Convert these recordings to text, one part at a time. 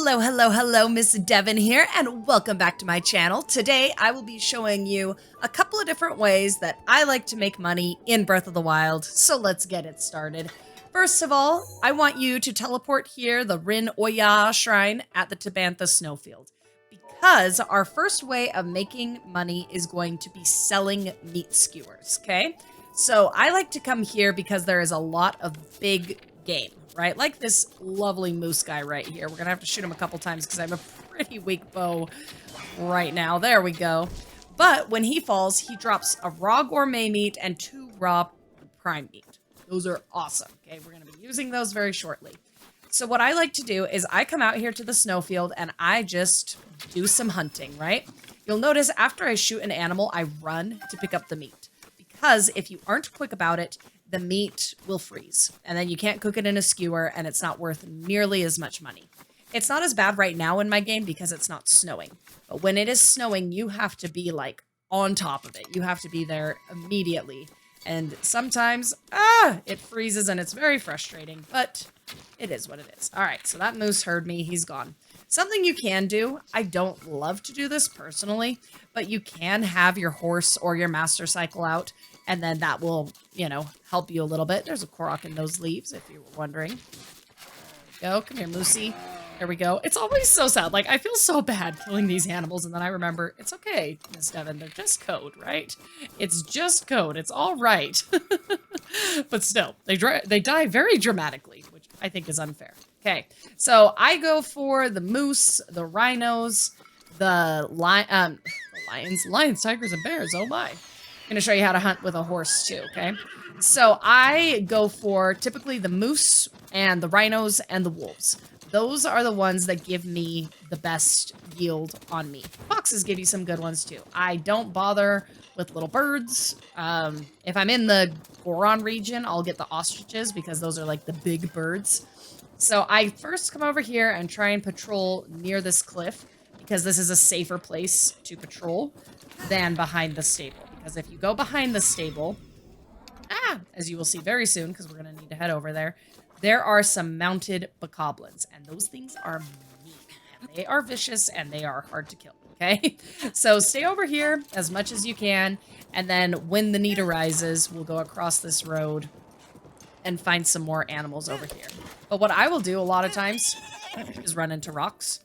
Hello, hello, hello, Miss Devon here, and welcome back to my channel. Today, I will be showing you a couple of different ways that I like to make money in Breath of the Wild, so let's get it started. First of all, I want you to teleport here, the Rin Oya Shrine at the Tabantha Snowfield, because our first way of making money is going to be selling meat skewers, okay? So I like to come here because there is a lot of big game, right? Like this lovely moose guy right here. We're gonna have to shoot him a couple times because I have a pretty weak bow right now. There we go. But when he falls, he drops a raw gourmet meat and 2 raw prime meat. Those are awesome, okay? We're gonna be using those very shortly. So what I like to do is I come out here to the snowfield and I just do some hunting, right? You'll notice after I shoot an animal, I run to pick up the meat. Because if you aren't quick about it, the meat will freeze. And then you can't cook it in a skewer and it's not worth nearly as much money. It's not as bad right now in my game because it's not snowing. But when it is snowing, you have to be like on top of it. You have to be there immediately. And sometimes, it freezes and it's very frustrating, but it is what it is. All right, so that moose heard me. He's gone. Something you can do, I don't love to do this personally, but you can have your horse or your master cycle out, and then that will, you know, help you a little bit. There's a Korok in those leaves, if you were wondering. There we go. Come here, Moosey. There we go. It's always so sad. Like, I feel so bad killing these animals, and then I remember, it's okay, Miss Devon. They're just code, right? It's just code. It's all right. But still, they die very dramatically, which I think is unfair. Okay, so I go for the moose, the rhinos, the lions, tigers, and bears. Oh my. I'm going to show you how to hunt with a horse too, okay? So I go for typically the moose and the rhinos and the wolves. Those are the ones that give me the best yield on meat. Foxes give you some good ones too. I don't bother with little birds. If I'm in the Goron region, I'll get the ostriches because those are like the big birds. So I first come over here and try and patrol near this cliff because this is a safer place to patrol than behind the stable. Because if you go behind the stable, as you will see very soon, because we're going to need to head over there, there are some mounted bokoblins, and those things are mean. And they are vicious, and they are hard to kill, okay? So stay over here as much as you can, and then when the need arises, we'll go across this road and find some more animals over here. But what I will do a lot of times is run into rocks.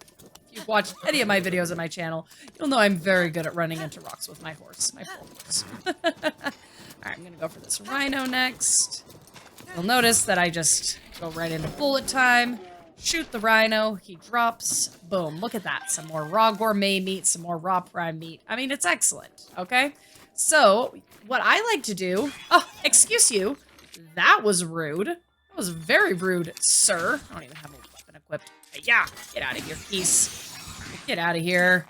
If you've watched any of my videos on my channel, you'll know I'm very good at running into rocks with my horse, my poor horse. Alright, I'm gonna go for this rhino next. You'll notice that I just go right into bullet time, shoot the rhino, he drops, boom, look at that. Some more raw gourmet meat, some more raw prime meat. I mean, it's excellent, okay? So, what I like to do, oh, excuse you, that was rude. That was very rude, sir. I don't even have a weapon equipped. Yeah, get out of here, piece. Get out of here.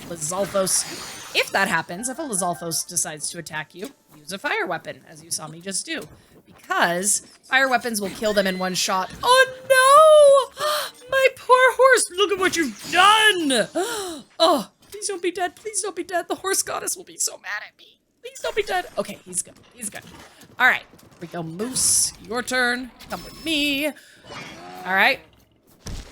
Lizalfos. If that happens, if a Lizalfos decides to attack you, use a fire weapon, as you saw me just do. Because fire weapons will kill them in one shot. Oh no! My poor horse, look at what you've done! Oh, please don't be dead, please don't be dead. The horse goddess will be so mad at me. Please don't be dead. Okay, he's good, he's good. All right, here we go, Moose, your turn. Come with me. All right.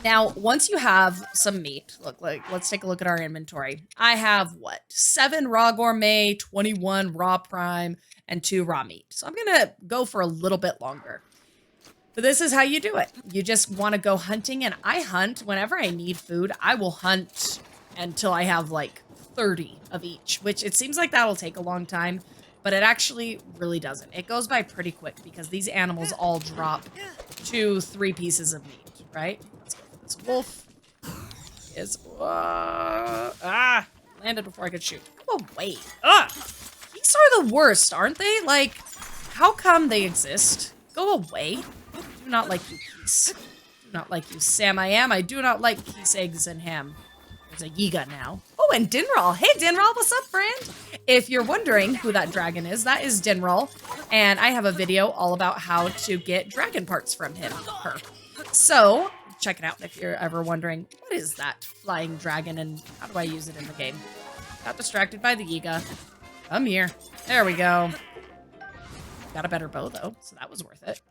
Now, once you have some meat, let's take a look at our inventory. I have, what, 7 raw gourmet, 21 raw prime, and 2 raw meat. So I'm going to go for a little bit longer. But this is how you do it. You just want to go hunting, and I hunt whenever I need food. I will hunt until I have, like, 30 of each, which it seems like that'll take a long time, but it actually really doesn't. It goes by pretty quick because these animals all drop 2-3 pieces of meat, right? Let's go for this wolf. Landed before I could shoot. Go away. These are the worst, aren't they? Like, how come they exist? Go away. I do not like you, Geese. Do not like you, Sam I am. I do not like geese, eggs, and ham. There's a Yiga now. Oh, and Dinral. Hey, Dinral, what's up, friend? If you're wondering who that dragon is, that is Dinral. And I have a video all about how to get dragon parts from her. So, check it out if you're ever wondering, what is that flying dragon and how do I use it in the game? Got distracted by the Yiga. Come here. There we go. Got a better bow, though, so that was worth it.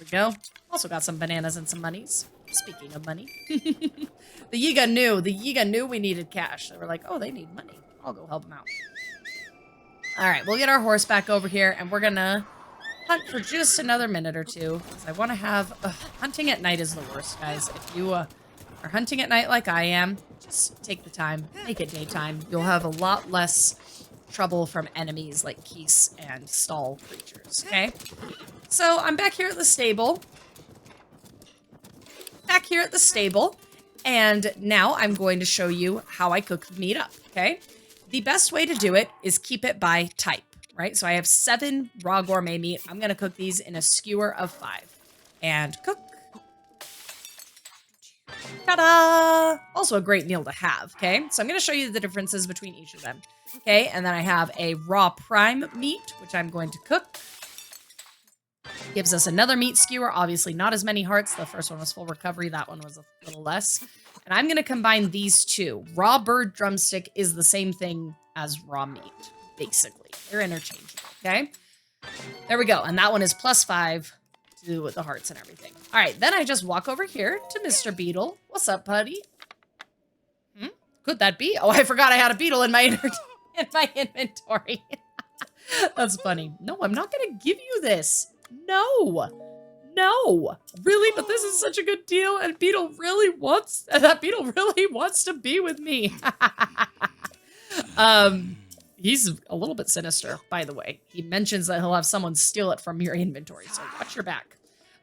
we go. Also got some bananas and some monies. Speaking of money. The Yiga knew we needed cash. They were like, oh, they need money. I'll go help them out. All right, we'll get our horse back over here, and we're gonna hunt for just another minute or two, because I want to have... hunting at night is the worst, guys. If you are hunting at night like I am, just take the time. Make it daytime. You'll have a lot less trouble from enemies like geese and stall creatures, okay? So I'm back here at the stable. And now I'm going to show you how I cook the meat up, okay? The best way to do it is keep it by type, right? So I have 7 raw gourmet meat. I'm going to cook these in a skewer of 5. And cook. Ta-da! Also a great meal to have, okay? So I'm going to show you the differences between each of them, okay? And then I have a raw prime meat, which I'm going to cook. Gives us another meat skewer. Obviously not as many hearts. The first one was full recovery. That one was a little less. And I'm going to combine these two. Raw bird drumstick is the same thing as raw meat, basically. They're interchangeable, okay? There we go. And that one is +5 to the hearts and everything. All right, then I just walk over here to Mr. Beetle. What's up, buddy? Could that be? Oh, I forgot I had a beetle in my inventory. That's funny. No, I'm not going to give you this. No. Really? But this is such a good deal, and that beetle really wants to be with me. He's a little bit sinister, by the way. He mentions that he'll have someone steal it from your inventory, so watch your back.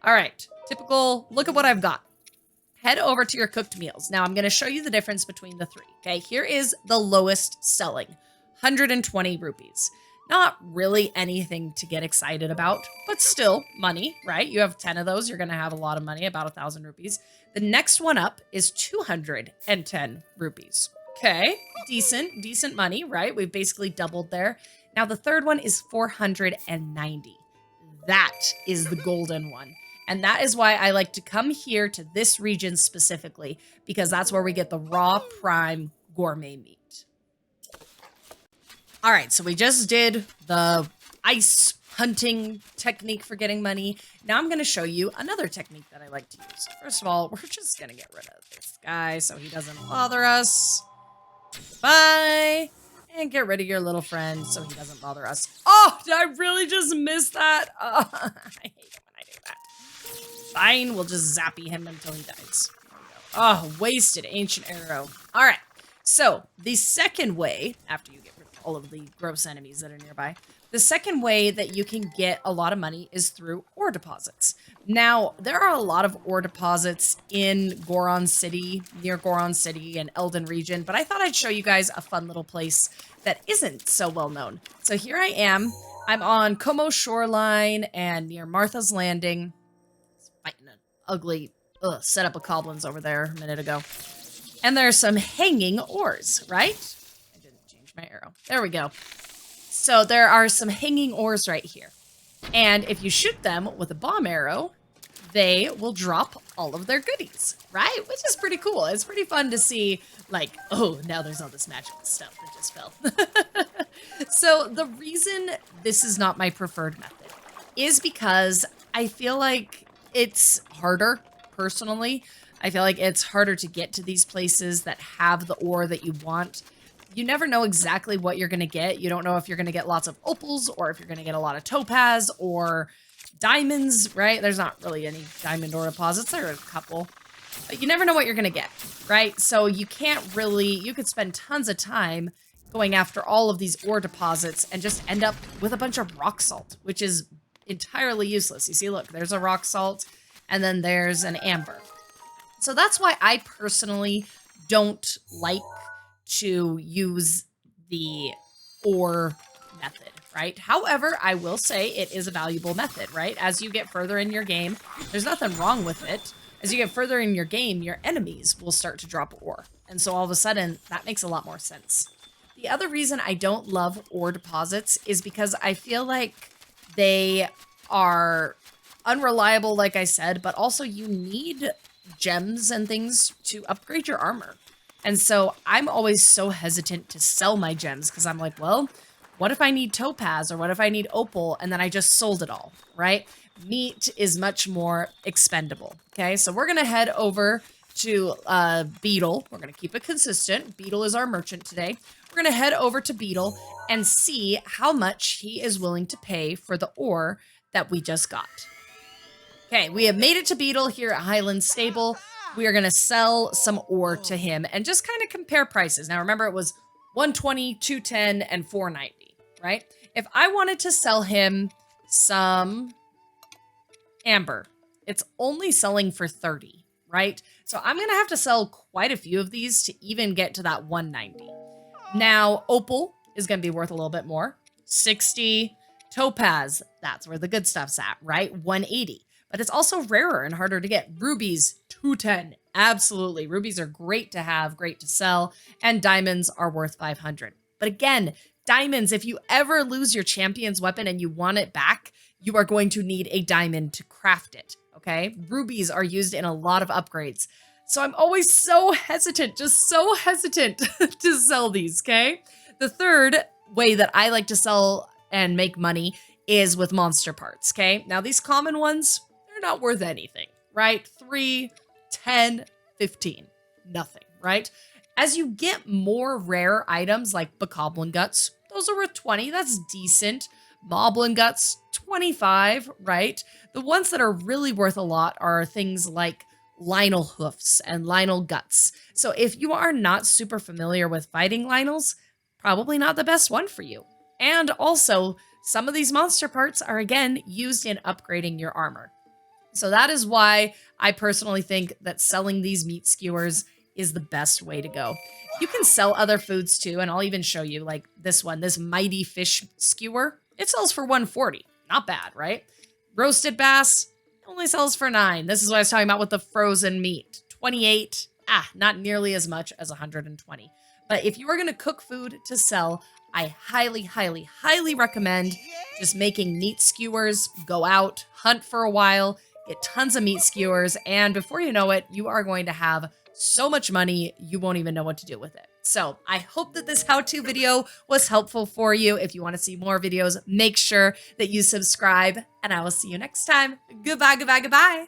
All right, typical, look at what I've got. Head over to your cooked meals. Now I'm going to show you the difference between the 3, okay? Here is the lowest selling, 120 rupees. Not really anything to get excited about, but still money, right? You have 10 of those, you're going to have a lot of money, about 1,000 rupees. The next one up is 210 rupees. Okay, decent money, right? We've basically doubled there. Now the third one is 490. That is the golden one. And that is why I like to come here to this region specifically, because that's where we get the raw prime gourmet meat. All right, so we just did the ice hunting technique for getting money. Now I'm going to show you another technique that I like to use. First of all, we're just going to get rid of this guy so he doesn't bother us. Bye. And get rid of your little friend so he doesn't bother us. Oh, did I really just miss that? Oh, I hate it when I do that. Fine, we'll just zappy him until he dies. There we go. Oh, wasted ancient arrow. All right, so the second way, after you get rid of all of the gross enemies that are nearby, the second way that you can get a lot of money is through ore deposits. Now, there are a lot of ore deposits in Goron City, near Goron City and Elden region, but I thought I'd show you guys a fun little place that isn't so well known. So here I am. I'm on Como Shoreline and near Martha's Landing. Fighting an ugly setup of goblins over there a minute ago. And there's some hanging ores, right? I didn't change my arrow. There we go. So there are some hanging ores right here. And if you shoot them with a bomb arrow, they will drop all of their goodies, right? Which is pretty cool. It's pretty fun to see, like, oh, now there's all this magical stuff that just fell. So the reason this is not my preferred method is because I feel like it's harder, personally. I feel like it's harder to get to these places that have the ore that you want. You never know exactly what you're going to get. You don't know if you're going to get lots of opals or if you're going to get a lot of topaz or diamonds, right? There's not really any diamond ore deposits. There are a couple. But you never know what you're going to get, right? So you can't really... You could spend tons of time going after all of these ore deposits and just end up with a bunch of rock salt, which is entirely useless. You see, look, there's a rock salt and then there's an amber. So that's why I personally don't like to use the ore method, right? However, I will say it is a valuable method, right? As you get further in your game, there's nothing wrong with it. As you get further in your game, your enemies will start to drop ore. And so all of a sudden, that makes a lot more sense. The other reason I don't love ore deposits is because I feel like they are unreliable, like I said, but also you need gems and things to upgrade your armor. And so I'm always so hesitant to sell my gems because I'm like, well, what if I need topaz or what if I need opal and then I just sold it all, right? meat is much more expendable. Okay, so we're gonna head over to Beetle. We're gonna keep it consistent. Beetle is our merchant today. We're gonna head over to Beetle and see how much he is willing to pay for the ore that we just got. Okay, we have made it to Beetle here at Highland Stable. We are gonna sell some ore to him and just kind of compare prices. Now remember, it was 120, 210, and 490, right? If I wanted to sell him some amber, it's only selling for 30, right? So I'm gonna have to sell quite a few of these to even get to that 190. Now, opal is gonna be worth a little bit more, 60. Topaz, that's where the good stuff's at, right? 180. But it's also rarer and harder to get. Rubies, 210. Absolutely. Rubies are great to have, great to sell, and diamonds are worth 500. But again, diamonds, if you ever lose your champion's weapon and you want it back, you are going to need a diamond to craft it, okay? Rubies are used in a lot of upgrades. So I'm always so hesitant, just so hesitant to sell these, okay? The third way that I like to sell and make money is with monster parts, okay? Now these common ones, they're not worth anything, right? 3, 10, 15, nothing, right? As you get more rare items like bokoblin guts, those are worth 20, that's decent. Moblin guts, 25, right? The ones that are really worth a lot are things like Lionel hoofs and Lionel guts. So if you are not super familiar with fighting Lionels, probably not the best one for you. And also, some of these monster parts are again used in upgrading your armor. So that is why I personally think that selling these meat skewers is the best way to go. You can sell other foods too, and I'll even show you like this one, this mighty fish skewer. It sells for 140. Not bad, right? Roasted bass only sells for 9. This is what I was talking about with the frozen meat. 28. Not nearly as much as 120. But if you are going to cook food to sell, I highly, highly, highly recommend just making meat skewers. Go out, hunt for a while, get tons of meat skewers, and before you know it, you are going to have so much money, you won't even know what to do with it. So I hope that this how-to video was helpful for you. If you want to see more videos, make sure that you subscribe, and I will see you next time. Goodbye, goodbye, goodbye.